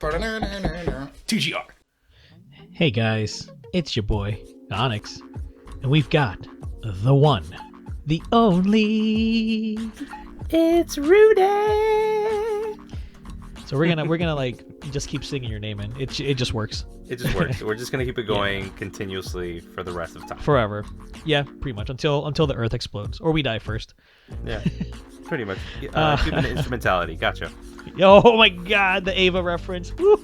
TGR. Hey guys, it's your boy, Onix, and we've got the one, the only. It's Rudy. So we're gonna like just keep singing your name, and it just works. It just works. We're just gonna keep it going continuously for the rest of time. Forever. Yeah, pretty much until the Earth explodes or we die first. Yeah, pretty much. Human instrumentality. Gotcha. Oh my God, the Ava reference. Woo.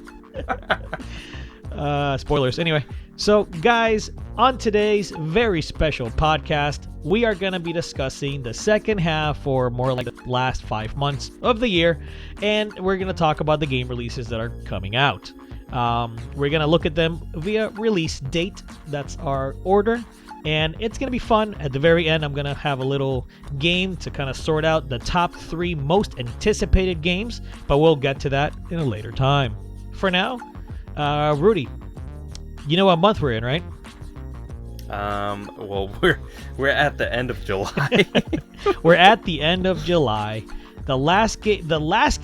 Spoilers. Anyway, so guys, on today's very special podcast, we are going to be discussing the second half, or more like the last 5 months of the year, and we're going to talk about the game releases that are coming out. We're going to look at them via release date. That's our order. And it's going to be fun. At the very end, I'm going to have a little game to kind of sort out the top 3 most anticipated games, but we'll get to that in a later time. For now, Rudy, you know what month we're in, right? Well, we're at the end of July. We're at the end of July. The last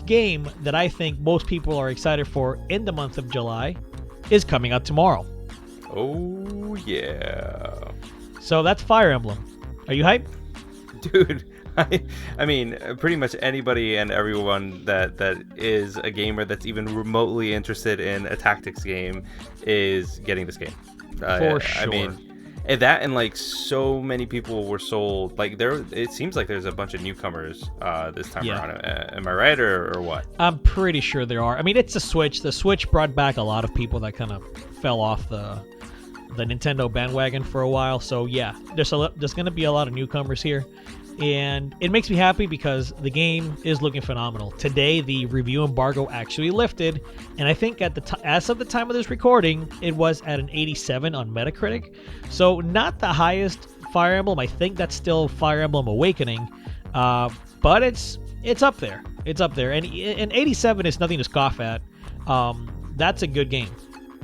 game that I think most people are excited for in the month of July is coming out tomorrow. Oh yeah. So that's Fire Emblem. Are you hyped? Dude, I mean, pretty much anybody and everyone that is a gamer that's even remotely interested in a tactics game is getting this game. For sure. I mean, that and like so many people were sold. Like it seems like there's a bunch of newcomers this time around. Am I right or what? I'm pretty sure there are. I mean, it's the Switch. The Switch brought back a lot of people that kind of fell off the Nintendo bandwagon for a while. So yeah, there's going to be a lot of newcomers here, and it makes me happy because the game is looking phenomenal. Today, the review embargo actually lifted, and I think as of the time of this recording, it was at an 87 on Metacritic. So not the highest Fire Emblem. I think that's still Fire Emblem Awakening, but it's up there. It's up there, and 87 is nothing to scoff at. That's a good game.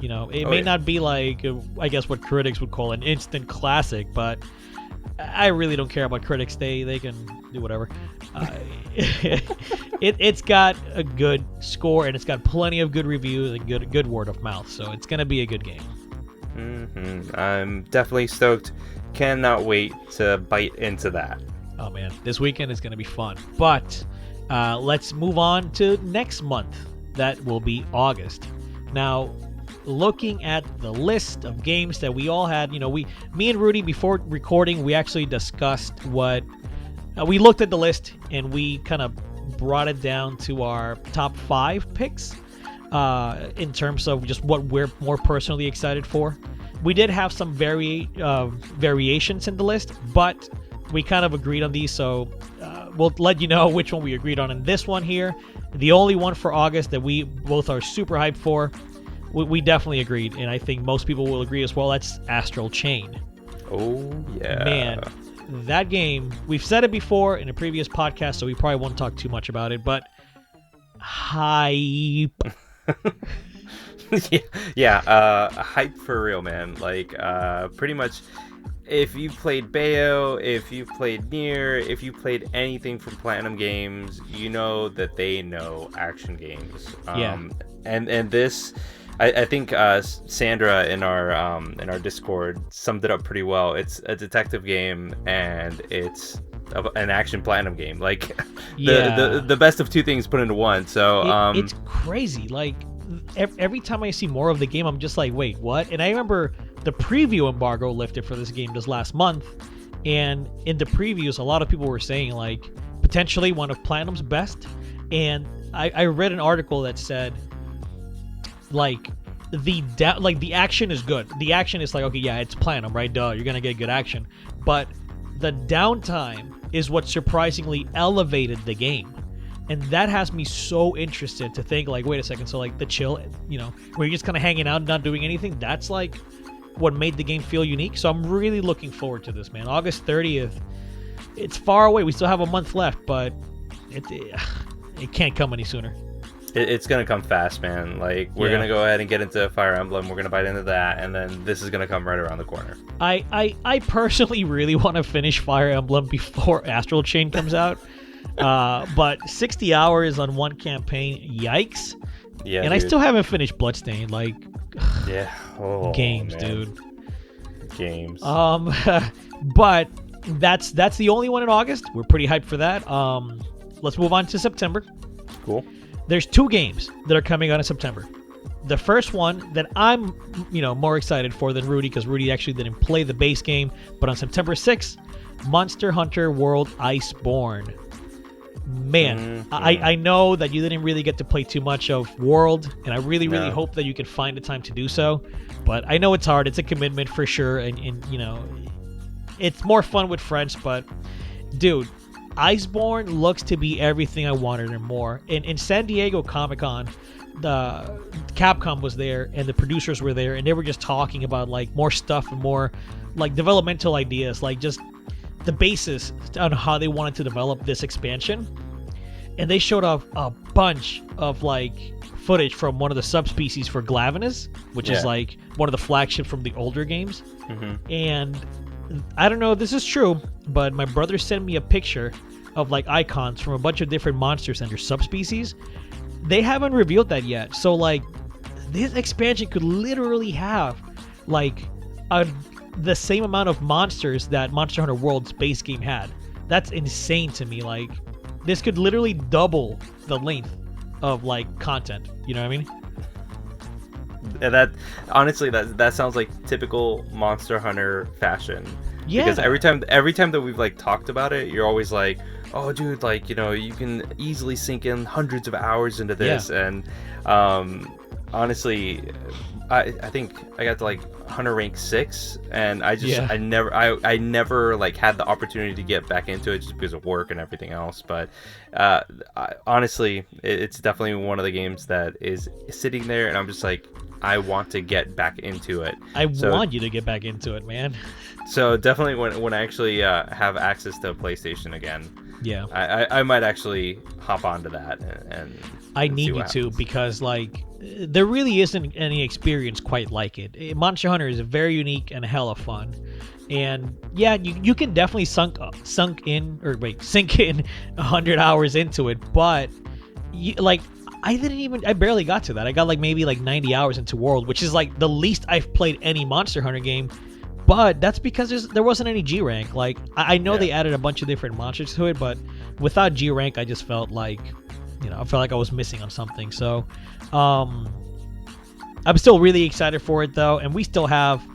You know, it may not be like, I guess, what critics would call an instant classic, but I really don't care about critics. They can do whatever. It's got a good score, and it's got plenty of good reviews and good word of mouth, so it's going to be a good game. Mm-hmm. I'm definitely stoked. Cannot wait to bite into that. Oh, man. This weekend is going to be fun. But let's move on to next month. That will be August. Now, looking at the list of games that we all had, you know, me and Rudy, before recording, we actually discussed what we looked at the list, and we kind of brought it down to our top 5 picks in terms of just what we're more personally excited for. We did have some variations in the list, but we kind of agreed on these, so we'll let you know which one we agreed on. And this one here, the only one for August that we both are super hyped for, we definitely agreed, and I think most people will agree as well. That's Astral Chain. Oh, yeah. Man, that game, we've said it before in a previous podcast, so we probably won't talk too much about it, but hype. Hype for real, man. Like, pretty much, if you've played Bayo, if you've played Nier, if you played anything from Platinum Games, you know that they know action games. And this, I think Sandra in our Discord summed it up pretty well. It's a detective game, and it's an action Platinum game. Like, the best of two things put into one. So it's crazy. Like, every time I see more of the game, I'm just like, wait, what? And I remember the preview embargo lifted for this game this last month, and in the previews, a lot of people were saying, like, potentially one of Platinum's best. And I read an article that said, like, the action is good. The action is like, okay, yeah, it's Platinum, right? Duh, you're gonna get good action. But the downtime is what surprisingly elevated the game. And that has me so interested to think, like, wait a second, so, like, the chill, you know, where you're just kind of hanging out and not doing anything, that's, like, what made the game feel unique. So I'm really looking forward to this, man. August 30th, it's far away. We still have a month left, but it can't come any sooner. It's going to come fast, man. Like, we're going to go ahead and get into Fire Emblem. We're going to bite into that, and then this is going to come right around the corner. I personally really want to finish Fire Emblem before Astral Chain comes out. But 60 hours on one campaign, yikes. Yeah, And dude. I still haven't finished Bloodstained. Like, Yeah. Oh, games, man. dude. Games. But that's the only one in August. We're pretty hyped for that. Let's move on to September. Cool. There's 2 games that are coming out in September. The first one that I'm, more excited for than Rudy, because Rudy actually didn't play the base game, but on September 6th, Monster Hunter World Iceborne. Man, I know that you didn't really get to play too much of World, and I really hope that you can find the time to do so. But I know it's hard. It's a commitment for sure, and it's more fun with friends. But, dude, Iceborne looks to be everything I wanted and more. In San Diego Comic-Con, the Capcom was there and the producers were there, and they were just talking about like more stuff and more like developmental ideas, like just the basis on how they wanted to develop this expansion. And they showed off a bunch of like footage from one of the subspecies for Glavenus, which is like one of the flagships from the older games. And I don't know if this is true, but my brother sent me a picture of like icons from a bunch of different monsters and their subspecies. They haven't revealed that yet. So like this expansion could literally have like the same amount of monsters that Monster Hunter World's base game had. That's insane to me. Like this could literally double the length of like content. You know what I mean? And that honestly, that sounds like typical Monster Hunter fashion. Yeah. Because every time that we've like talked about it, you're always like, oh, dude, like you can easily sink in hundreds of hours into this, and honestly, I think I got to like Hunter rank 6, and I never like had the opportunity to get back into it just because of work and everything else. But honestly, it's definitely one of the games that is sitting there, and I'm just like, I want to get back into it. I want you to get back into it, man. So definitely when I actually have access to a PlayStation again, I might actually hop onto that and I need you to, because like there really isn't any experience quite like it. Monster Hunter is very unique and hella fun. And yeah, you can definitely sink in 100 hours into it, but I barely got to that. I got like maybe like 90 hours into World, which is like the least I've played any Monster Hunter game. But that's because there wasn't any G rank. Like I know they added a bunch of different monsters to it, but without G rank, I just felt like, I felt like I was missing on something. So, I'm still really excited for it though, and we still have,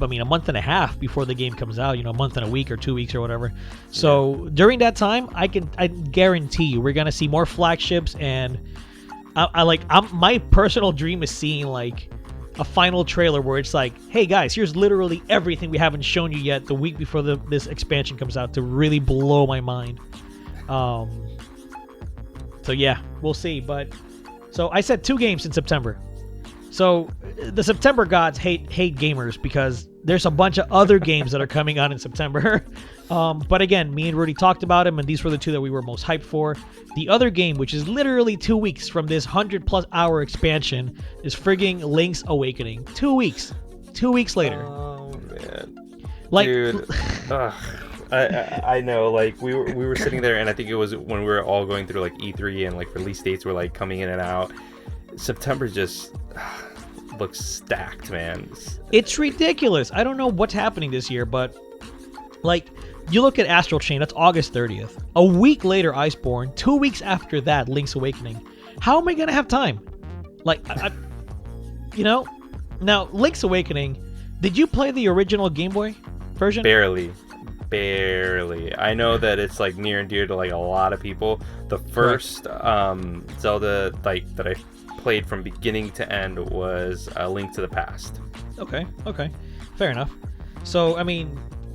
a month and a half before the game comes out. A month and a week or 2 weeks or whatever. So during that time, I guarantee you we're gonna see more flagships, and my personal dream is seeing like a final trailer where it's like, hey guys, here's literally everything we haven't shown you yet the week before this expansion comes out, to really blow my mind. So yeah, we'll see. But so I said 2 games in September. So the September gods hate gamers because there's a bunch of other games that are coming out in September. But again, me and Rudy talked about them, and these were the 2 that we were most hyped for. The other game, which is literally 2 weeks from this 100+ hour expansion, is frigging Link's Awakening. 2 weeks. 2 weeks later. Oh man, like, dude. I know. Like we were sitting there, and I think it was when we were all going through like E3 and like release dates were like coming in and out. September just looks stacked, man. It's ridiculous. I don't know what's happening this year, but like, you look at Astral Chain, that's August 30th. A week later, Iceborne. 2 weeks after that, Link's Awakening. How am I gonna have time? Like, Now, Link's Awakening, did you play the original Game Boy version? Barely. I know that it's like near and dear to like a lot of people. The first Zelda that I played from beginning to end was A Link to the Past. Okay, fair enough. So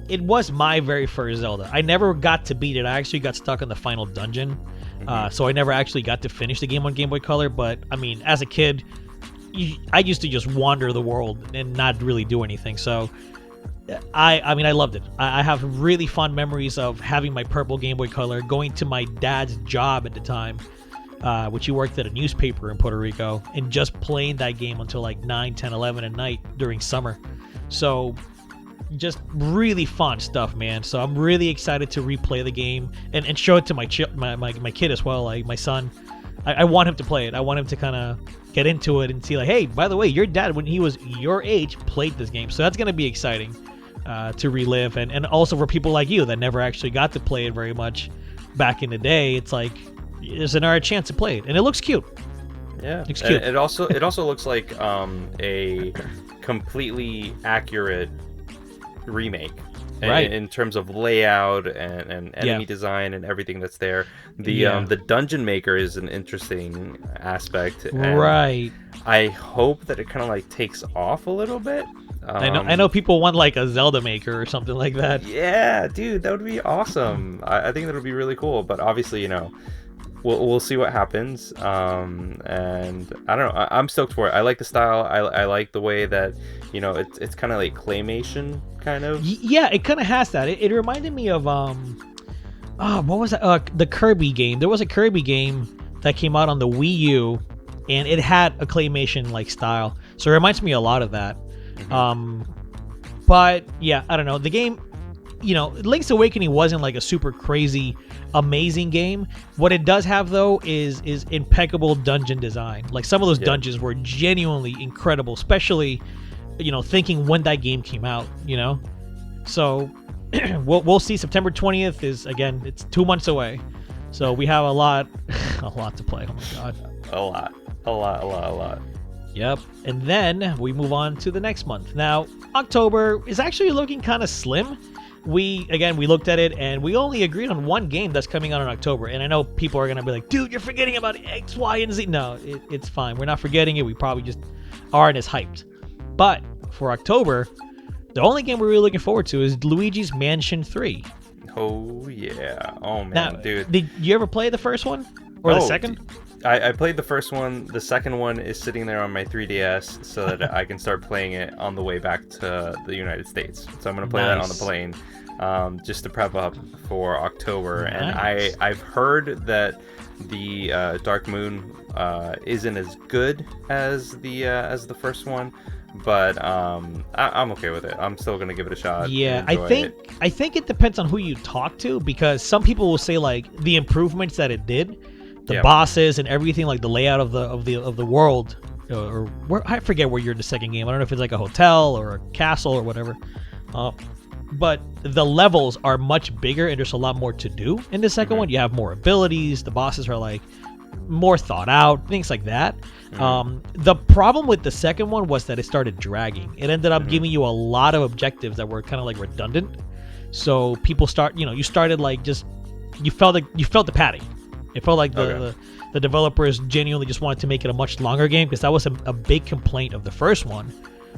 it was my very first Zelda. I never got to beat it. I actually got stuck in the final dungeon, so I never actually got to finish the game on Game Boy Color. But as a kid, I used to just wander the world and not really do anything. So I loved it. I have really fond memories of having my purple Game Boy Color, going to my dad's job at the time, which he worked at a newspaper in Puerto Rico, and just playing that game until like 9, 10, 11 at night during summer. So just really fun stuff, man. So I'm really excited to replay the game and show it to my kid as well, like my son. I want him to play it. I want him to kind of get into it and see like, hey, by the way, your dad when he was your age played this game, so that's gonna be exciting to relive, and also for people like you that never actually got to play it very much back in the day. It's like there's another chance to play it, and it looks cute. Yeah, looks cute. It also looks like a completely accurate remake. Right. In terms of layout and enemy design and everything that's there. The dungeon maker is an interesting aspect. Right. I hope that it kind of like takes off a little bit. I know people want like a Zelda maker or something like that. Yeah, dude, that would be awesome. I think that would be really cool. But obviously, we'll see what happens. And I don't know. I'm stoked for it. I like the style. I like the way that it's kind of like claymation kind of. Yeah, it kind of has that. It reminded me of what was that? The Kirby game. There was a Kirby game that came out on the Wii U, and it had a claymation like style. So it reminds me a lot of that. But yeah, I don't know. The game, Link's Awakening wasn't like a super crazy, amazing game. What it does have though is impeccable dungeon design. Like some of those dungeons were genuinely incredible, especially thinking when that game came out. So we'll see. September 20th is, again, it's 2 months away, so we have a lot to play. Oh my god, a lot. Yep. And then we move on to the next month. Now, October is actually looking kind of slim. We looked at it and we only agreed on one game that's coming out in October. And I know people are going to be like, dude, you're forgetting about X, Y, and Z. No, it's fine. We're not forgetting it. We probably just aren't as hyped. But for October, the only game we're really looking forward to is Luigi's Mansion 3. Oh, yeah. Oh, man, now, dude. Did you ever play the first one? Or the second? I played the first one. The second one is sitting there on my 3DS so that I can start playing it on the way back to the United States. So I'm going to play that on the plane just to prep up for October. Nice. And I've heard that the Dark Moon isn't as good as the first one. But I'm okay with it. I'm still gonna give it a shot. Yeah, I think it depends on who you talk to, because some people will say like the improvements that it did, the bosses and everything, like the layout of the world, or where, I forget where you're in the second game. I don't know if it's like a hotel or a castle or whatever. But the levels are much bigger and there's a lot more to do in the second one. You have more abilities. The bosses are like more thought out, things like that. The problem with the second one was that it started dragging. It ended up giving you a lot of objectives that were kind of like redundant. So people you started like you felt the padding. It felt like the developers genuinely just wanted to make it a much longer game, because that was a big complaint of the first one,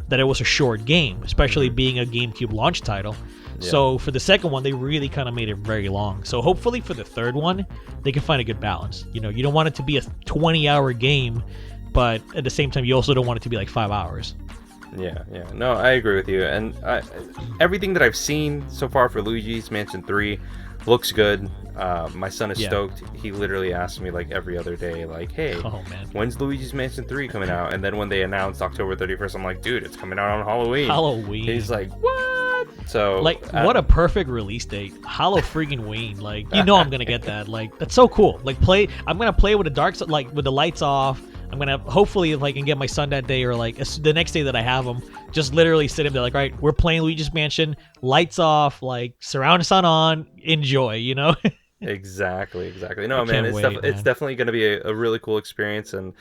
that it was a short game, especially being a GameCube launch title. So for the second one, they really kind of made it very long. So hopefully for the third one, they can find a good balance. You don't want it to be a 20-hour game, but at the same time, you also don't want it to be like 5 hours. Yeah. No, I agree with you. And everything that I've seen so far for Luigi's Mansion 3 looks good. My son is stoked. He literally asks me like every other day, like, hey, when's Luigi's Mansion 3 coming out? And then when they announced October 31st, I'm like, dude, it's coming out on Halloween. He's like, what? So like, what a perfect release date. Halloween. Like, I'm gonna get that. Like, that's so cool. Like, I'm gonna play with with the lights off. I'm gonna hopefully, if I can get my son that day, or like the next day that I have him, just literally sit him there like, right, we're playing Luigi's Mansion, lights off, like surround sound on, enjoy. Exactly. No, man, it's definitely going to be a really cool experience. And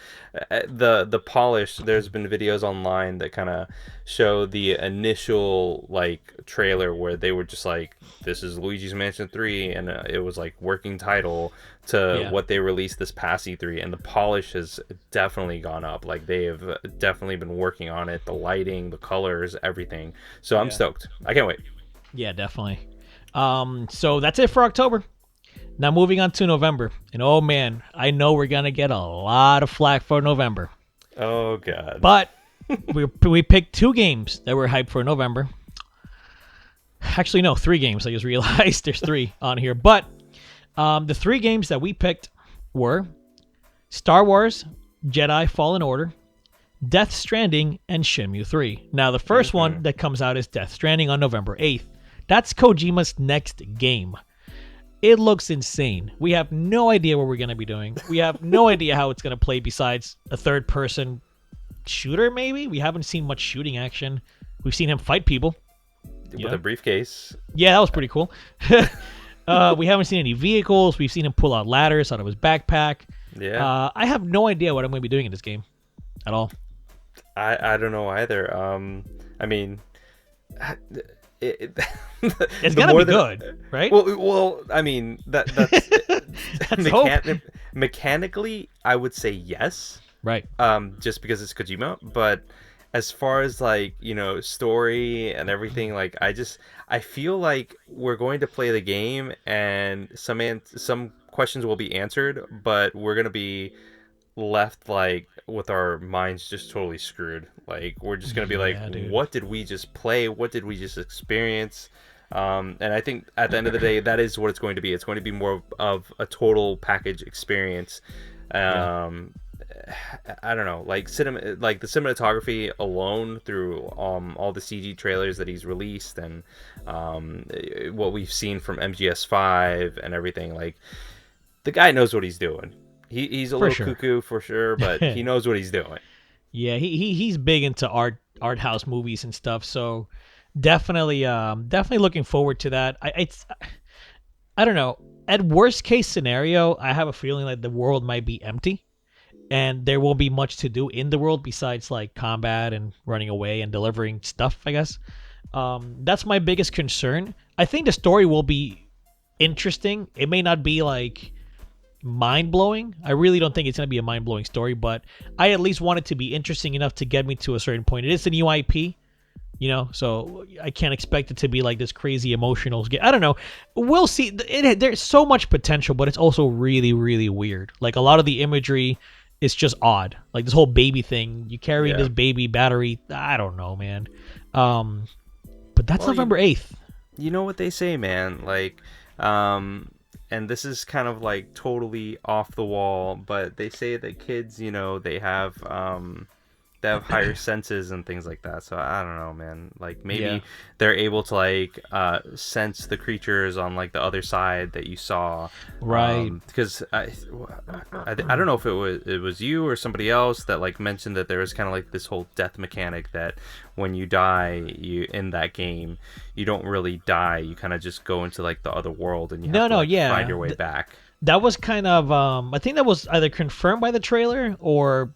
the polish, there's been videos online that kind of show the initial like trailer where they were just like, this is Luigi's Mansion 3, and it was like working title to what they released this past E3, and the polish has definitely gone up. Like, they have definitely been working on it, the lighting, the colors, everything. So I'm stoked. I can't wait. Yeah, definitely. So that's it for October. Now moving on to November, and oh man, I know we're gonna get a lot of flack for November. Oh god! But we picked 2 games that were hyped for November. Actually, no, 3 games. I just realized there's 3 on here. But the 3 games that we picked were Star Wars Jedi Fallen Order, Death Stranding, and Shenmue 3. Now the first one that comes out is Death Stranding on November 8th. That's Kojima's next game. It looks insane. We have no idea what we're going to be doing. We have no idea how it's going to play besides a third person shooter, maybe? We haven't seen much shooting action. We've seen him fight people. With a briefcase. Yeah, that was pretty cool. We haven't seen any vehicles. We've seen him pull out ladders out of his backpack. Yeah. I have no idea what I'm going to be doing in this game at all. I don't know either. I mean, it's gonna be good, right? Well, I mean that's hope. Mechanically, I would say yes. Right. Just because it's Kojima, but as far as like, you know, story and everything, like I feel like we're going to play the game and some questions will be answered, but we're gonna be left like with our minds just totally screwed. Like we're just gonna be dude. What did we just play? What did we just experience? And I think at the end of the day, that is what it's going to be. It's going to be more of a total package experience. I don't know, like like the cinematography alone through all the CG trailers that he's released and what we've seen from MGS5 and everything. Like the guy knows what he's doing. He's a little cuckoo for sure, but he knows what he's doing. Yeah, he's big into art house movies and stuff. So definitely looking forward to that. I don't know. At worst case scenario, I have a feeling like the world might be empty, and there won't be much to do in the world besides like combat and running away and delivering stuff, I guess. That's my biggest concern. I think the story will be interesting. It may not be like mind-blowing. I really don't think it's going to be a mind-blowing story, but I at least want it to be interesting enough to get me to a certain point. It is a new IP, you know, so I can't expect it to be like this crazy emotional game. I don't know. We'll see. There's so much potential, but it's also really, really weird. Like a lot of the imagery is just odd. Like this whole baby thing. You carrying this baby battery. I don't know, man. But that's November 8th. You know what they say, man. Like, and this is kind of like totally off the wall, but they say that kids, you know, they have higher senses and things like that. So I don't know, man. Like maybe they're able to like sense the creatures on like the other side that you saw, right? Because I don't know if it was you or somebody else that like mentioned that there was kind of like this whole death mechanic that when you die in that game, you don't really die. You kind of just go into like the other world and you have to find your way back. That was kind of I think that was either confirmed by the trailer or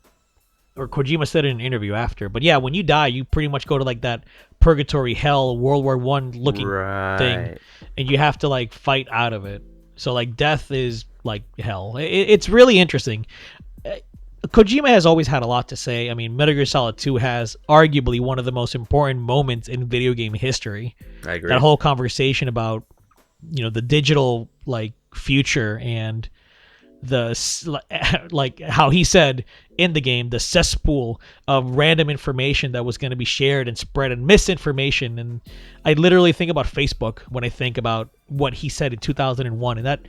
Kojima said in an interview after. But yeah, when you die, you pretty much go to like that purgatory hell World War I looking thing, and you have to like fight out of it. So like death is like hell. It's really interesting. Kojima has always had a lot to say. I mean, Metal Gear Solid 2 has arguably one of the most important moments in video game history. I agree. That whole conversation about, you know, the digital like future and the like how he said in the game, the cesspool of random information that was going to be shared and spread and misinformation. And I literally think about Facebook when I think about what he said in 2001, and that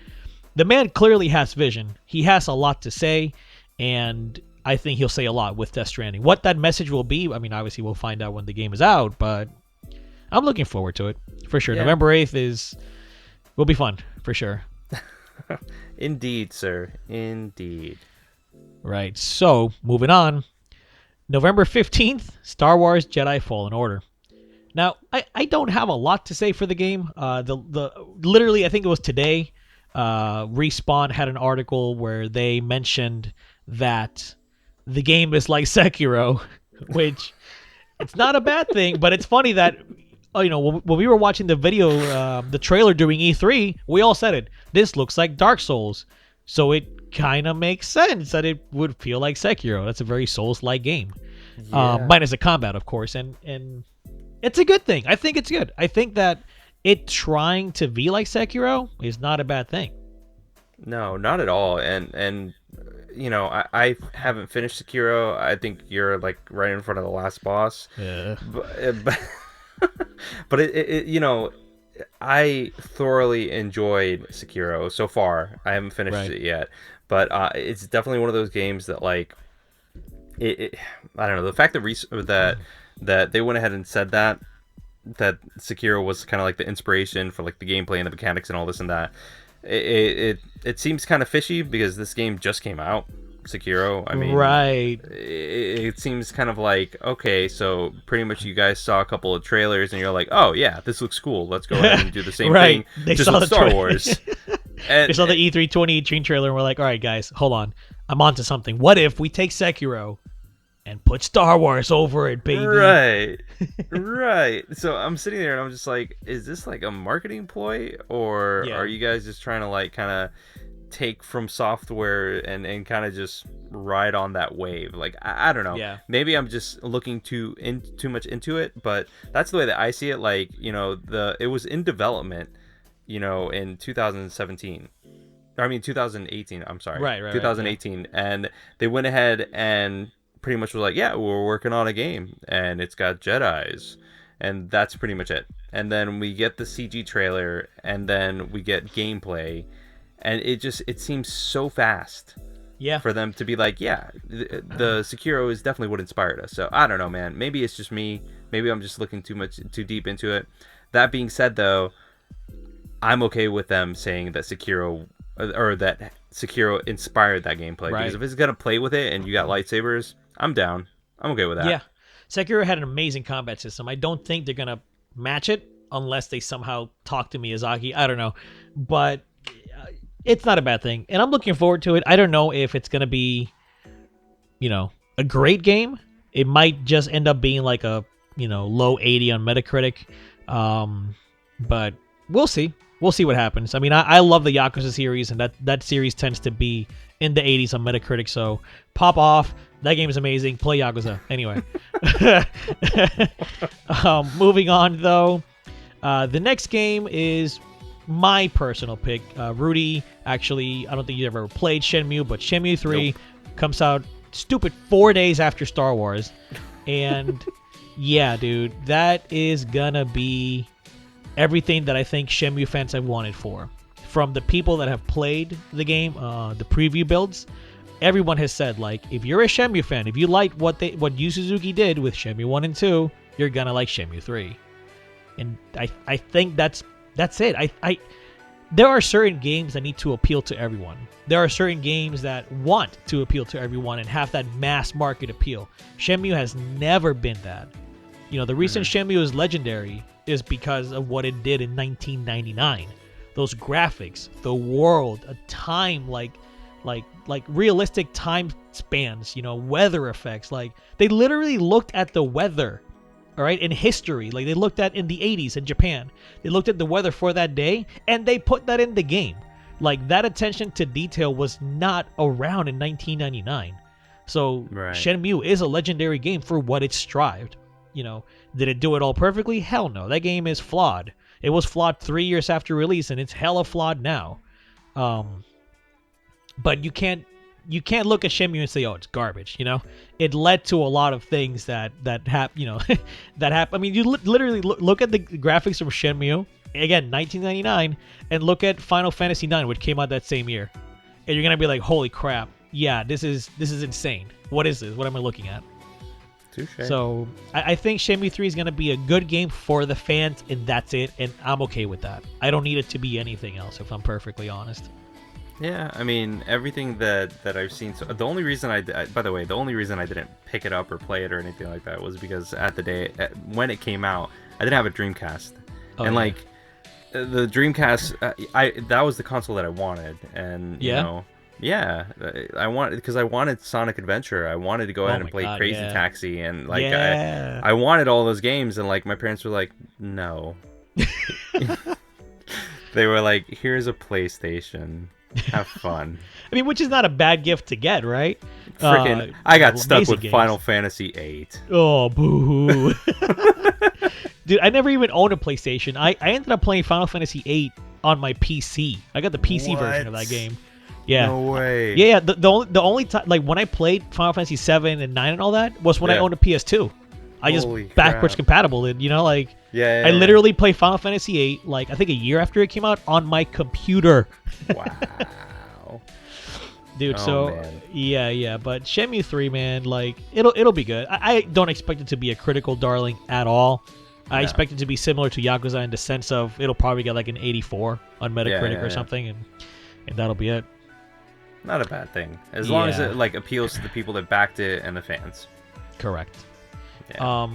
the man clearly has vision. He has a lot to say, and I think he'll say a lot with Death Stranding. What that message will be, I mean, obviously we'll find out when the game is out, but I'm looking forward to it for sure. November 8th will be fun for sure. Indeed, sir. Indeed. Right. So, moving on. November 15th, Star Wars Jedi Fallen Order. Now, I don't have a lot to say for the game. Literally, I think it was today, Respawn had an article where they mentioned that the game is like Sekiro, which it's not a bad thing, but it's funny that, you know, when we were watching the video, the trailer during E3, we all said it. This looks like Dark Souls. So it kind of makes sense that it would feel like Sekiro. That's a very Souls-like game. Minus the combat, of course. And it's a good thing. I think it's good. I think that it trying to be like Sekiro is not a bad thing. No, not at all. And you know, I haven't finished Sekiro. I think you're like right in front of the last boss. Yeah. But it you know, I thoroughly enjoyed Sekiro so far. I haven't finished it yet, but it's definitely one of those games that like it I don't know, the fact that that they went ahead and said that Sekiro was kind of like the inspiration for like the gameplay and the mechanics and all this and that. it seems kind of fishy because this game just came out, Sekiro. I mean, Right. it seems kind of like, okay, so pretty much you guys saw a couple of trailers and you're like, oh yeah, this looks cool. Let's go ahead and do the same Right. thing, They just saw with the Star Wars. They saw the E3 2018 trailer and we're like, all right, guys, hold on. I'm onto something. What if we take Sekiro and put Star Wars over it, baby? Right. Right. So I'm sitting there and I'm just like, is this like a marketing ploy, or Yeah. are you guys just trying to like kind of take from software and kind of just ride on that wave? Like, I don't know. Yeah. Maybe I'm just looking too much into it, but that's the way that I see it. Like, it was in development, in 2017. I mean 2018. I'm sorry. Right, 2018, and they went ahead and pretty much was like, yeah, we're working on a game and it's got Jedis, and that's pretty much it. And then we get the CG trailer, and then we get gameplay, and it seems so fast. Yeah. For them to be like, yeah, the Sekiro is definitely what inspired us. So I don't know, man. Maybe it's just me. Maybe I'm just looking too deep into it. That being said, though, I'm okay with them saying that Sekiro inspired that gameplay. Right. Because if it's gonna play with it and you got lightsabers, I'm down. I'm okay with that. Yeah. Sekiro had an amazing combat system. I don't think they're going to match it unless they somehow talk to Miyazaki. I don't know. But it's not a bad thing. And I'm looking forward to it. I don't know if it's going to be, a great game. It might just end up being like a, low 80 on Metacritic. But we'll see. We'll see what happens. I mean, I love the Yakuza series, and that series tends to be in the 80s on Metacritic. So pop off. That game is amazing. Play Yakuza. Anyway. Moving on, though. The next game is my personal pick. Rudy, actually, I don't think you ever played Shenmue, but Shenmue 3 comes out stupid 4 days after Star Wars. And yeah, dude, that is gonna be everything that I think Shenmue fans have wanted for. From the people that have played the game, the preview builds, everyone has said, like, if you're a Shenmue fan, if you like what Yu Suzuki did with Shenmue 1 and 2, you're gonna like Shenmue 3. And I think that's it. There are certain games that need to appeal to everyone. There are certain games that want to appeal to everyone and have that mass market appeal. Shenmue has never been that. The reason Shenmue is legendary is because of what it did in 1999. Those graphics, the world, a time like realistic time spans, weather effects. Like, they literally looked at the weather, all right, in history. Like, they looked at in the 80s in Japan. They looked at the weather for that day, and they put that in the game. Like, that attention to detail was not around in 1999. So Right. Shenmue is a legendary game for what it strived. Did it do it all perfectly? Hell no. That game is flawed. It was flawed 3 years after release, and it's hella flawed now. But you can't look at Shenmue and say, oh, it's garbage. It led to a lot of things that happen. That happen. I mean, you literally look at the graphics from Shenmue again, 1999, and look at Final Fantasy IX, which came out that same year, and you're gonna be like, holy crap, yeah, this is insane. What is this? What am I looking at? Touché. So I think Shenmue 3 is gonna be a good game for the fans, and that's it. And I'm okay with that. I don't need it to be anything else, if I'm perfectly honest. Yeah, I mean, everything that I've seen. So the only reason by the way, the only reason I didn't pick it up or play it or anything like that was because when it came out, I didn't have a Dreamcast, and yeah. like the Dreamcast, that was the console that I wanted, and I wanted Sonic Adventure. I wanted to go ahead and play Crazy Taxi, and like I wanted all those games, and like my parents were like, no. They were like, here's a PlayStation. Have fun. I mean, which is not a bad gift to get, right? Freaking, I got stuck with games. Final Fantasy VIII. Oh, boo. Dude, I never even owned a PlayStation. I ended up playing Final Fantasy VIII on my PC. I got the PC version of that game. Yeah. No way. Yeah. The only time, like, when I played Final Fantasy 7 and 9 and all that was when I owned a PS2. I just backwards compatible it, I literally played Final Fantasy VIII, like, I think a year after it came out on my computer. Wow. Dude, man. Yeah, but Shenmue 3, man, like, it'll be good. I don't expect it to be a critical darling at all. I expect it to be similar to Yakuza in the sense of it'll probably get like an 84 on Metacritic or something, and that'll be it. Not a bad thing, as long as it like appeals to the people that backed it and the fans. Correct. Yeah.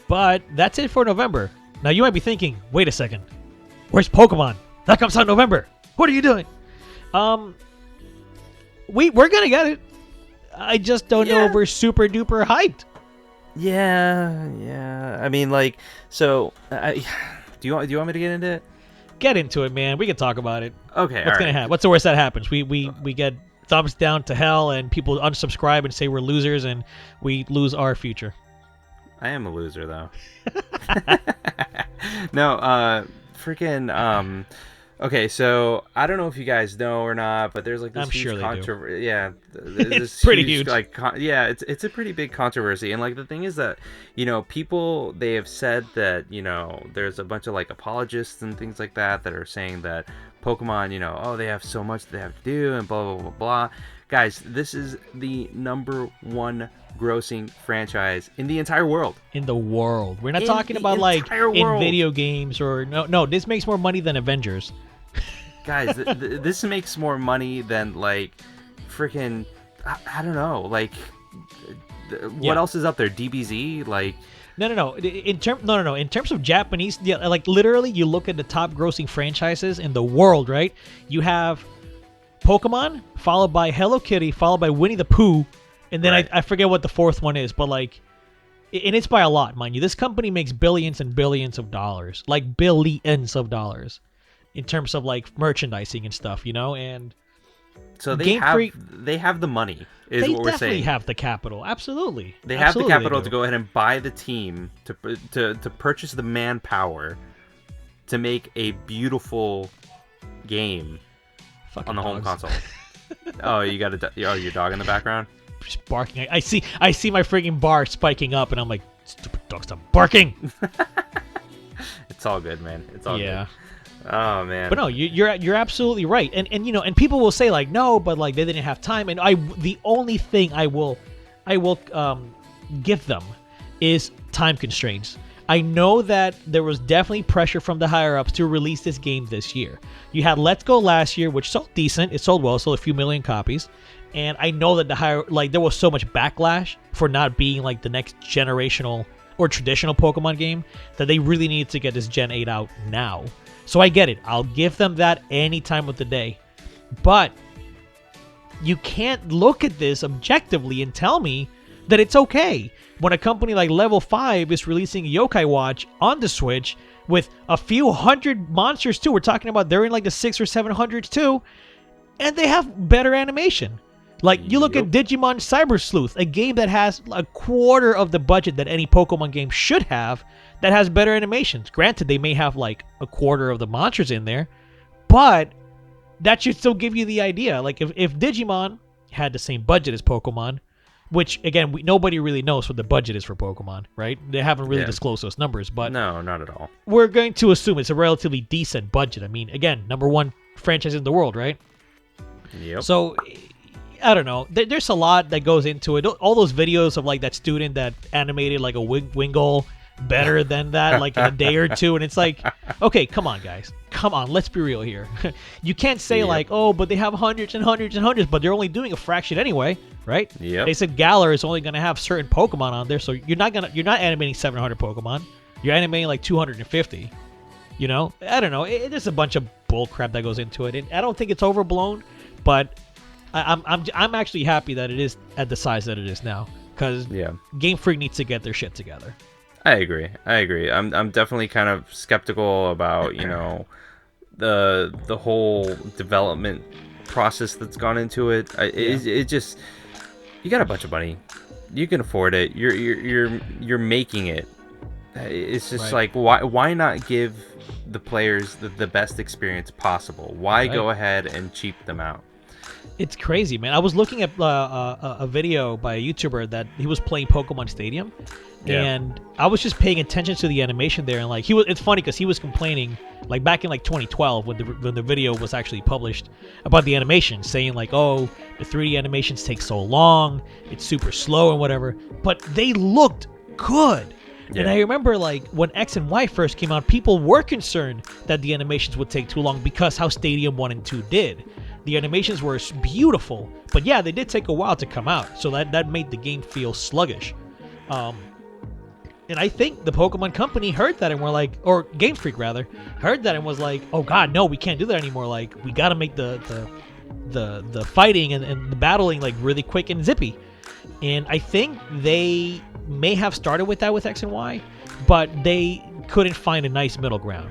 But that's it for November. Now you might be thinking, wait a second, where's Pokemon? That comes out in November. What are you doing? We're gonna get it. I just don't know if we're super duper hyped. Yeah. I mean, like, so do you want me to get into it? Get into it, man. We can talk about it. Okay. What's gonna happen? What's the worst that happens? We get thumbs down to hell, and people unsubscribe and say we're losers, and we lose our future. I am a loser, though. No, freaking. Okay, so I don't know if you guys know or not, but there's like this huge controversy. Yeah, it's pretty huge. Like, it's a pretty big controversy, and like the thing is that people they have said that there's a bunch of like apologists and things like that are saying that Pokemon they have so much they have to do and blah blah blah blah. Guys, this is the #1 grossing franchise in the entire world. In the world. We're not talking about like in video games or no. This makes more money than Avengers. Guys, this makes more money than like freaking I don't know, like what else is up there? DBZ, like No. In terms of Japanese, like literally, you look at the top grossing franchises in the world, right? You have Pokemon, followed by Hello Kitty, followed by Winnie the Pooh, and then I forget what the fourth one is, but like, and it's by a lot, mind you. This company makes billions and billions of dollars, like billions of dollars, in terms of like merchandising and stuff, and so they have the money. Is what we're saying. They definitely have the capital. Absolutely, they have the capital to go ahead and buy the team to purchase the manpower to make a beautiful game. Fucking on the dogs. home console. Oh, you got your dog in the background? Just barking. I see my freaking bar spiking up, and I'm like, stupid dog, stop barking. It's all good, man. It's all good. Oh man. But no, you're absolutely right. And people will say like, no, but like they didn't have time. And the only thing I will give them is time constraints. I know that there was definitely pressure from the higher-ups to release this game this year. You had Let's Go last year, which sold decent. It sold well, sold a few million copies. And I know that there was so much backlash for not being like the next generational or traditional Pokemon game that they really needed to get this Gen 8 out now. So I get it. I'll give them that any time of the day. But you can't look at this objectively and tell me that it's okay when a company like Level 5 is releasing Yokai Watch on the Switch with a few hundred monsters too. We're talking about they're in like the 600 or 700s too, and they have better animation. Like you look at Digimon Cyber Sleuth, a game that has a quarter of the budget that any Pokemon game should have, that has better animations. Granted, they may have like a quarter of the monsters in there, but that should still give you the idea. Like if Digimon had the same budget as Pokemon, which, again, nobody really knows what the budget is for Pokemon, right? They haven't really disclosed those numbers, but... No, not at all. We're going to assume it's a relatively decent budget. I mean, again, #1 franchise in the world, right? Yep. So, I don't know. There's a lot that goes into it. All those videos of, like, that student that animated, like, a Wingull better than that, like, in a day or two, and it's like, okay, come on, guys. Come on, let's be real here. You can't say, like, oh, but they have hundreds and hundreds and hundreds, but they're only doing a fraction anyway. Right? Yeah. They said Galar is only going to have certain Pokemon on there, so you're not animating 700 Pokemon. You're animating like 250. I don't know. There's a bunch of bull crap that goes into it, and I don't think it's overblown. But I'm actually happy that it is at the size that it is now, because Game Freak needs to get their shit together. I agree. I'm definitely kind of skeptical about the whole development process that's gone into it. It just. You got a bunch of money. You can afford it. You're making it. It's just like why not give the players the best experience possible? Why go ahead and cheap them out? It's crazy, man. I was looking at a video by a YouTuber that he was playing Pokemon Stadium, and I was just paying attention to the animation there, and like it's funny because he was complaining like back in like 2012 when the video was actually published about the animation, saying like, oh, the 3D animations take so long, it's super slow and whatever, but they looked good. And I remember, like, when X and Y first came out, people were concerned that the animations would take too long because how Stadium 1 and 2 did. The animations were beautiful, but yeah, they did take a while to come out, so that made the game feel sluggish. And I think the Pokemon Company heard that and were like, or Game Freak rather, heard that and was like, oh god, no, we can't do that anymore. Like, we gotta make the fighting and the battling like really quick and zippy. And I think they may have started with that with X and Y, but they couldn't find a nice middle ground,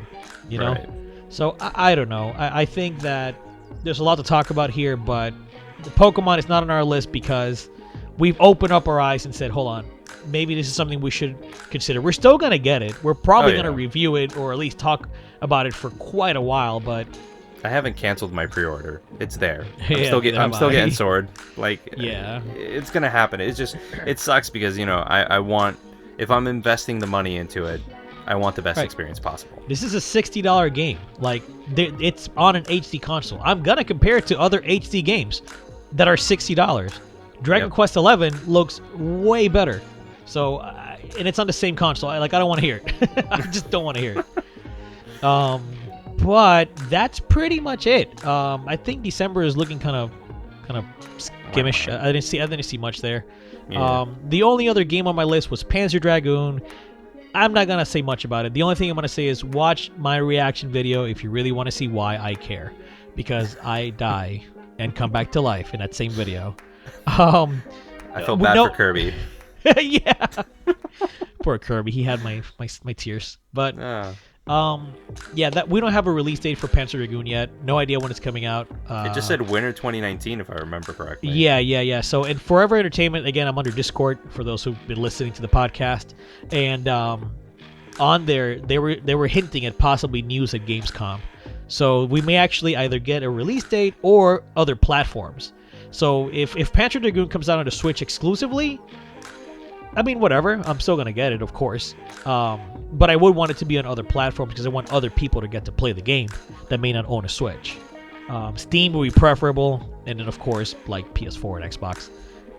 you know? Right. So I don't know. I think that there's a lot to talk about here, but the Pokemon is not on our list because we've opened up our eyes and said, hold on, maybe this is something we should consider. We're still going to get it. We're probably going to review it or at least talk about it for quite a while, but I haven't canceled my pre-order. It's there. I'm still getting Sword. Like, yeah, it's going to happen. It's just, it sucks because, you know, I want, if I'm investing the money into it, I want the best experience possible. This is a $60 game. Like, it's on an HD console. I'm going to compare it to other HD games that are $60. Dragon Quest XI looks way better. So, and it's on the same console. I don't want to hear it. I just don't want to hear it. But that's pretty much it. I think December is looking kind of skimmish. I didn't see much there. Yeah. The only other game on my list was Panzer Dragoon. I'm not gonna say much about it. The only thing I'm gonna say is watch my reaction video if you really want to see why I care, because I die and come back to life in that same video. I feel bad for Kirby. Yeah, poor Kirby. He had my tears. But yeah, that we don't have a release date for Panzer Dragoon yet. No idea when it's coming out. It just said winter 2019, if I remember correctly. Yeah. So, in Forever Entertainment, again, I'm under Discord for those who've been listening to the podcast, and on there they were hinting at possibly news at Gamescom. So we may actually either get a release date or other platforms. So if Panzer Dragoon comes out on the Switch exclusively, I mean, whatever. I'm still going to get it, of course. But I would want it to be on other platforms because I want other people to get to play the game that may not own a Switch. Steam would be preferable. And then, of course, like PS4 and Xbox.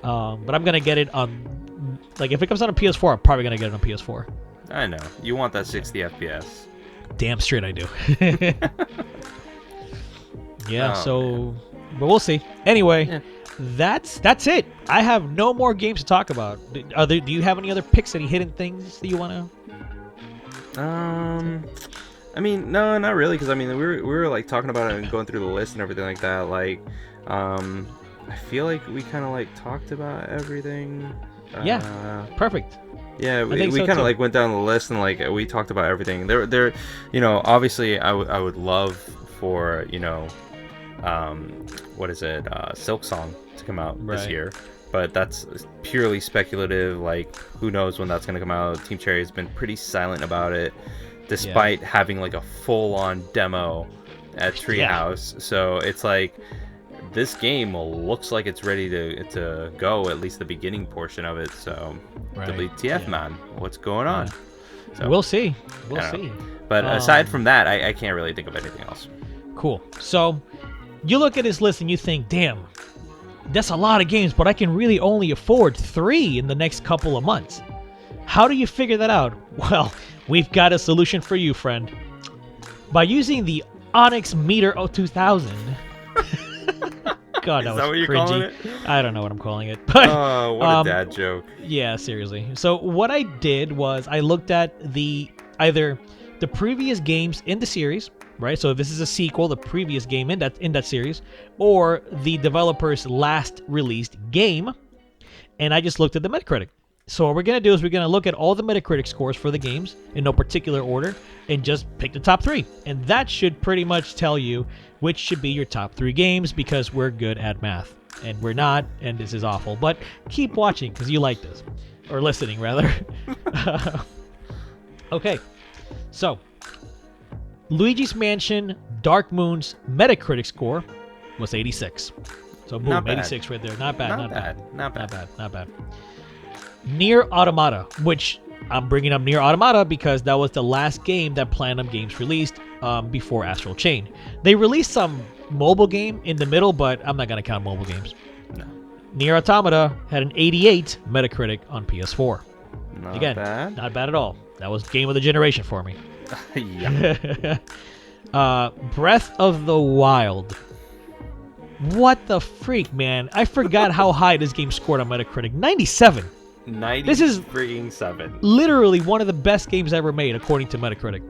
But I'm going to get it on... Like, if it comes out on PS4, I'm probably going to get it on PS4. I know. You want that 60 FPS. Damn straight I do. Yeah, man. But we'll see. Anyway... Yeah. That's it. I have no more games to talk about. Do you have any other picks, any hidden things that you want to? I mean, no, not really, because I mean, we were like talking about it and going through the list and everything like that. Like, I feel like we kind of like talked about everything. Yeah, perfect. Yeah, we kind of like went down the list and like we talked about everything. There, you know, obviously I would love for, you know, what is it, Silk Song to come out this year, but that's purely speculative. Like, who knows when that's going to come out. Team Cherry has been pretty silent about it, despite having like a full-on demo at Treehouse. So it's like, this game looks like it's ready to go, at least the beginning portion of it. So WTF, man, what's going on? So we'll see. We'll see. But aside from that, I can't really think of anything else. Cool. So you look at his list and you think, damn, that's a lot of games, but I can really only afford 3 in the next couple of months. How do you figure that out? Well, we've got a solution for you, friend. By using the Onix Meter 2000. God, that was what you're cringy. calling it? I don't know what I'm calling it. But, oh, what a dad joke. Yeah, seriously. So what I did was I looked at either the previous games in the series, right? So if this is a sequel, the previous game in that series, or the developer's last released game, and I just looked at the Metacritic. So what we're going to do is we're going to look at all the Metacritic scores for the games in no particular order and just pick the top 3. And that should pretty much tell you which should be your top 3 games, because we're good at math. And we're not, and this is awful. But keep watching because you like this. Or listening, rather. Okay. So, Luigi's Mansion Dark Moon's Metacritic score was 86. So boom, 86 right there. Not bad. Not bad. Nier Automata, which I'm bringing up Nier Automata because that was the last game that Platinum Games released before Astral Chain. They released some mobile game in the middle, but I'm not going to count mobile games. No. Nier Automata had an 88 Metacritic on PS4. Not Again, bad. not bad at all. That was game of the generation for me. Yeah. Breath of the Wild. What the freak, man? I forgot how high this game scored on Metacritic. 97. 90 This is freaking 7. literally one of the best games ever made, according to Metacritic.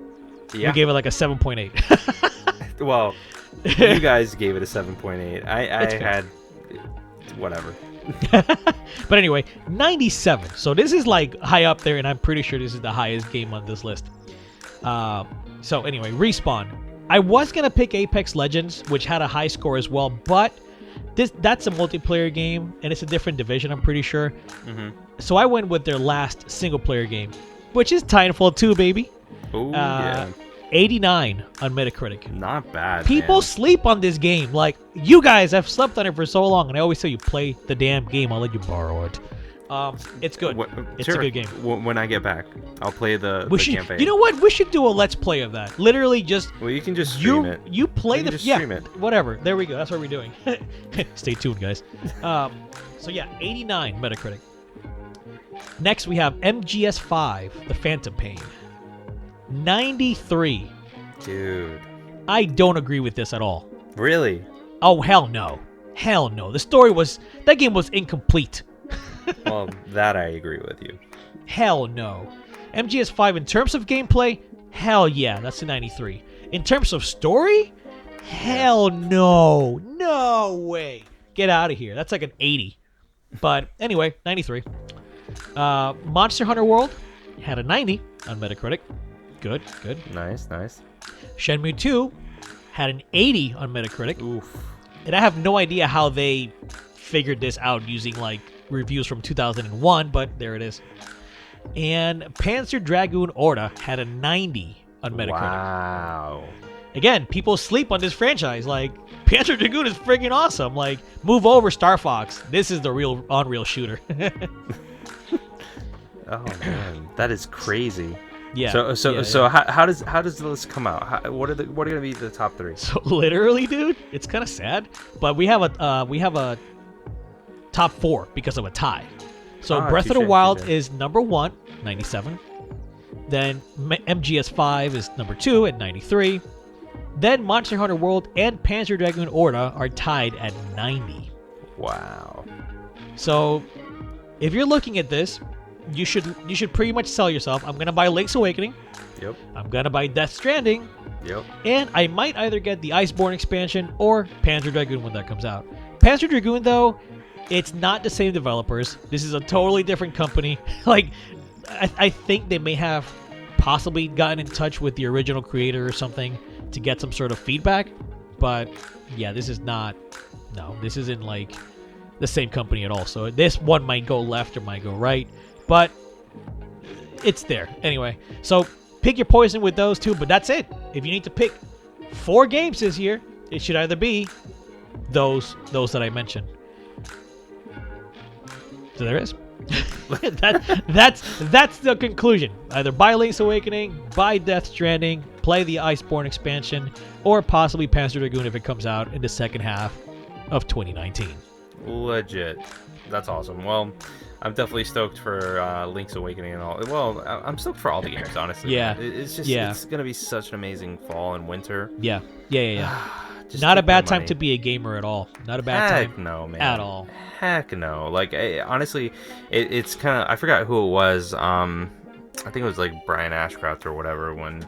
Yeah. We gave it like a 7.8. Well, you guys gave it a 7.8. I had whatever. But anyway, 97. So this is like high up there, and I'm pretty sure this is the highest game on this list. So anyway, Respawn. I was gonna pick Apex Legends, which had a high score as well, but that's a multiplayer game, and it's a different division, I'm pretty sure. Mm-hmm. So I went with their last single-player game, which is Titanfall 2, baby. Oh, yeah. 89 on Metacritic. Not bad, People man. sleep on this game. Like, you guys have slept on it for so long, and I always say you play the damn game. I'll let you borrow it. It's good. It's Sure. a good game. When I get back, I'll play the Should, campaign. you know what? We should do a let's play of that. Literally, just Well, you can just stream it. you play can the just yeah stream it. whatever. There we go. That's what we're doing. Stay tuned, guys. So yeah, 89 Metacritic. Next we have MGS5, The Phantom Pain. 93. Dude. I don't agree with this at all. Really? Oh, hell no. Hell no. That game was incomplete. Well, that I agree with you. Hell no. MGS5 in terms of gameplay, hell yeah, that's a 93. In terms of story, hell no. No way. Get out of here. That's like an 80. But anyway, 93. Monster Hunter World had a 90 on Metacritic. Good. Nice. Shenmue 2 had an 80 on Metacritic. Oof. And I have no idea how they figured this out using like reviews from 2001, but there it is. And Panzer Dragoon Orta had a 90 on Metacritic. Wow. Again, people sleep on this franchise. Like, Panzer Dragoon is freaking awesome. Like, move over, Star Fox. This is the real Unreal shooter. Oh man, that is crazy. Yeah. So how does this come out? What are gonna be the top 3? So literally, dude, it's kind of sad, but we have a top 4 because of a tie. So Breath of the Wild is number 1, 97. Then MGS5 is number 2 at 93. Then Monster Hunter World and Panzer Dragoon Orta are tied at 90. Wow. So if you're looking at this, you should pretty much sell yourself. I'm gonna buy Link's Awakening. Yep. I'm gonna buy Death Stranding. Yep. And I might either get the Iceborne expansion or Panzer Dragoon when that comes out. Panzer Dragoon, though, it's not the same developers. This is a totally different company. Like, I think they may have possibly gotten in touch with the original creator or something to get some sort of feedback. But yeah, this isn't like the same company at all. So this one might go left or might go right. But it's there. Anyway, so pick your poison with those two, but that's it. If you need to pick 4 games this year, it should either be those that I mentioned. So there is. That's the conclusion. Either buy Link's Awakening, buy Death Stranding, play the Iceborne expansion, or possibly Panzer Dragoon if it comes out in the second half of 2019. Legit. That's awesome. Well, I'm definitely stoked for Link's Awakening and all. Well, I'm stoked for all the games, honestly. Yeah. It's just it's gonna be such an amazing fall and winter. Yeah. Just Not a take my bad time money. to be a gamer at all. Not a bad Heck time no, man. at all. Heck no. Like, honestly, it's kind of, I forgot who it was. I think it was like Brian Ashcraft or whatever, when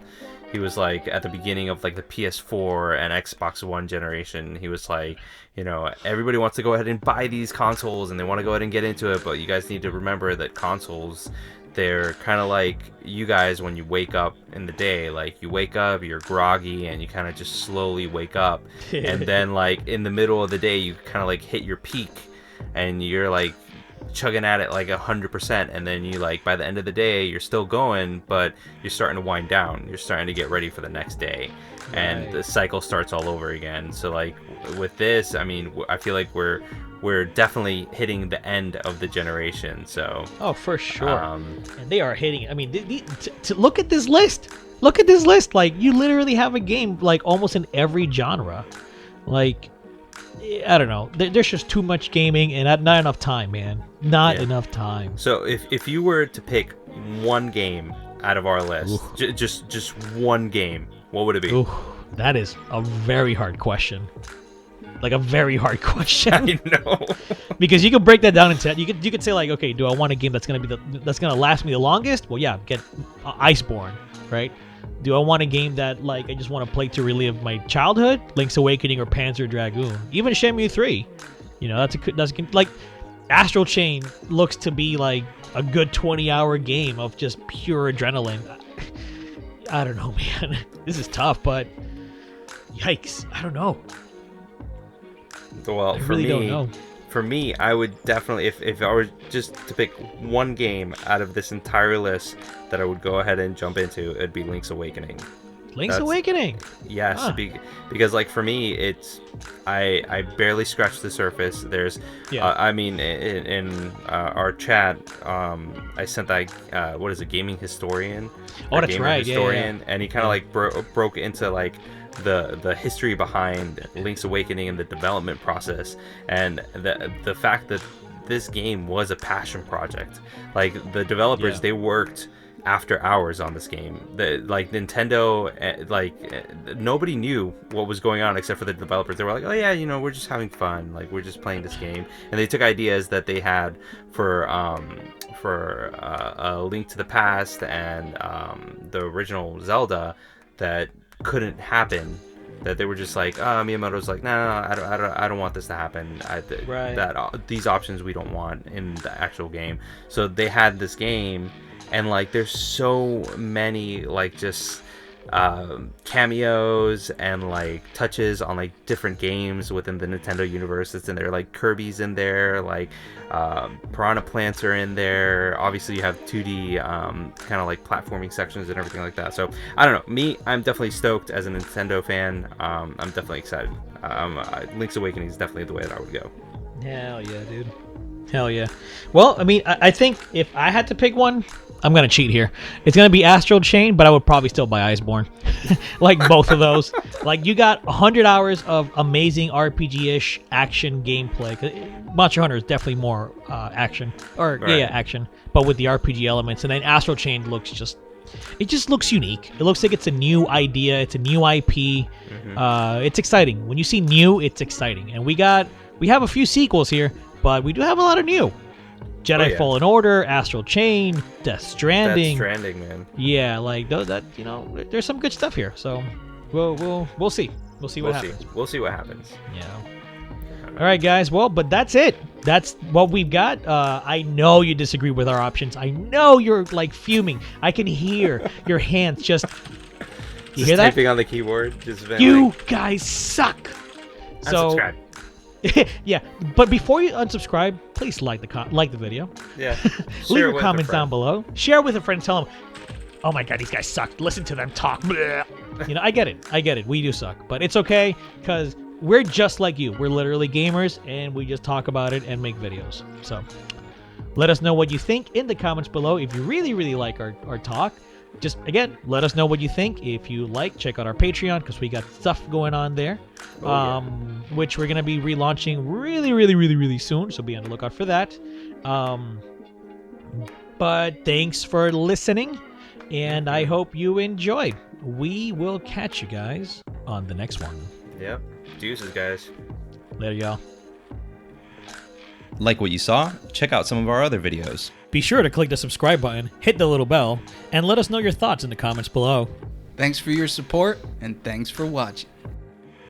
he was like at the beginning of like the PS4 and Xbox One generation. He was like, you know, everybody wants to go ahead and buy these consoles and they want to go ahead and get into it, but you guys need to remember that consoles, they're kind of like you guys when you wake up in the day. Like, you wake up, you're groggy, and you kind of just slowly wake up. And then, like, in the middle of the day, you kind of, like, hit your peak, and you're, like, chugging at it, like, 100%. And then you, like, by the end of the day, you're still going, but you're starting to wind down. You're starting to get ready for the next day. And Right. the cycle starts all over again. So, like, with this, I mean, I feel like we're definitely hitting the end of the generation. So Oh, for sure. um, And they are hitting. I mean, to look at this list. Look at this list. Like, you literally have a game like almost in every genre. Like, I don't know. There's just too much gaming and not enough time, man. Not Yeah. enough time. So if you were to pick one game out of our list, just one game, what would it be? Ooh, that is a very hard question. Like a very hard question. I know. Because you could break that down into you could say like, okay, do I want a game that's gonna last me the longest? Well, yeah, get Iceborne, right? Do I want a game that like I just want to play to relive my childhood? Link's Awakening or Panzer Dragoon? Even Shenmue 3. You know, that's like Astral Chain looks to be like a good 20-hour game of just pure adrenaline. I don't know, man. This is tough, but yikes, I don't know. Well, I really don't know. For me, I would definitely, if I were just to pick one game out of this entire list that I would go ahead and jump into, it'd be Link's Awakening. Awakening? Yes, because like for me, it's I barely scratched the surface. There's, I mean, in our chat, I sent that what is it, gaming historian? Oh, that's right, historian, and he kind of like broke into like the history behind Link's Awakening and the development process, and the fact that this game was a passion project. Like the developers, they worked after hours on this game. Like Nintendo, nobody knew what was going on except for the developers. They were like, oh yeah, you know, we're just having fun, like we're just playing this game. And they took ideas that they had for A Link to the Past and the original Zelda that couldn't happen, that they were just like, Miyamoto's like, no, I don't want this to happen. These options we don't want in the actual game. So they had this game, and like there's so many like just cameos and like touches on like different games within the Nintendo universe. It's in there, like Kirby's in there, like Piranha Plants are in there. Obviously you have 2D kind of like platforming sections and everything like that. So I don't know, I'm definitely stoked as a Nintendo fan. I'm definitely excited. Link's Awakening is definitely the way that I would go. Hell yeah, dude. Hell yeah. Well, I mean, I think if I had to pick one, I'm going to cheat here. It's going to be Astral Chain, but I would probably still buy Iceborne. Like both of those. Like you got 100 hours of amazing RPG-ish action gameplay. Monster Hunter is definitely more action. Action. But with the RPG elements. And then Astral Chain just looks unique. It looks like it's a new idea. It's a new IP. Mm-hmm. It's exciting. When you see new, it's exciting. And we have a few sequels here, but we do have a lot of new. Jedi Fallen Order, Astral Chain, Death Stranding. Death Stranding, man. Yeah, like that. You know, there's some good stuff here. So we'll see. We'll see what happens. We'll see what happens. Yeah. All right, guys. Well, but that's it. That's what we've got. I know you disagree with our options. I know you're like fuming. I can hear your hands just. You hear that? Typing on the keyboard. You guys suck. Unsubscribe. Yeah, but before you unsubscribe, please like the video. Yeah. Leave your comments down below. Share with a friend. Tell them, oh my god, these guys suck. Listen to them talk. You know, I get it. We do suck, but it's okay because we're just like you. We're literally gamers, and we just talk about it and make videos. So let us know what you think in the comments below. If you really, really like our talk, just again, let us know what you think. If you like, check out our Patreon because we got stuff going on there, which we're going to be relaunching really, really, really, really soon. So be on the lookout for that. But thanks for listening, and I hope you enjoyed. We will catch you guys on the next one. Yep. Deuces, guys. Later, y'all. Like what you saw? Check out some of our other videos. Be sure to click the subscribe button, hit the little bell, and let us know your thoughts in the comments below. Thanks for your support, and thanks for watching.